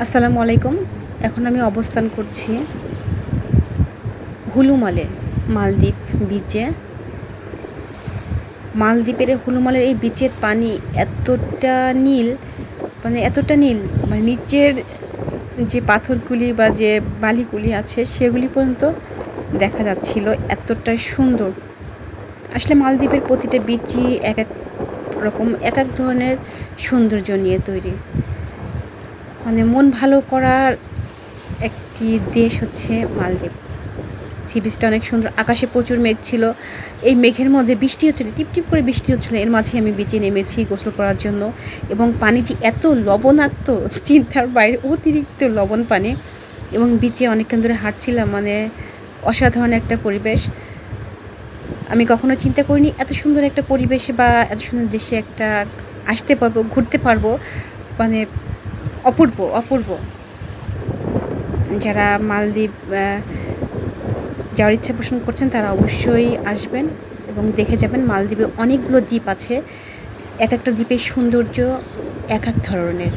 আসসালামু আলাইকুম। এখন আমি অবস্থান করছি হুলুমালে, মালদ্বীপ বিচে। মালদ্বীপের হুলুমালের এই বিচের পানি এতটা নীল, এতটা নীল, নিচের যে পাথরগুলি বা যে বালিগুলি আছে সেগুলি পর্যন্ত দেখা যাচ্ছিল, এতটা সুন্দর। আসলে মালদ্বীপের প্রতিটা বিচই এক এক রকম, এক এক ধরনের সৌন্দর্য নিয়ে তৈরি। মন ভালো করার একটি দেশ হচ্ছে মালদ্বীপ। সি বিচটা অনেক সুন্দর, আকাশে প্রচুর মেঘ ছিল। এই মেঘের মধ্যে বৃষ্টি হচ্ছিল, টিপটিপ করে বৃষ্টি হচ্ছিলো। এর মাঝে আমি বিচে নেমেছি গোসল করার জন্য, এবং পানি যে এত লবণাক্ত, চিন্তার বাইরে, অতিরিক্ত লবণ পানি। এবং বিচে অনেকক্ষণ ধরে হাঁটছিলাম, অসাধারণ একটা পরিবেশ। আমি কখনো চিন্তা করিনি এত সুন্দর একটা পরিবেশে বা এত সুন্দর দেশে একটা আসতে পারবো, ঘুরতে পারবো। অপূর্ব অপূর্ব। যারা মালদ্বীপ যাওয়ার ইচ্ছা পোষণ করছেন তারা অবশ্যই আসবেন এবং দেখে যাবেন। মালদ্বীপে অনেকগুলো দ্বীপ আছে, এক একটা দ্বীপের সৌন্দর্য এক এক ধরনের।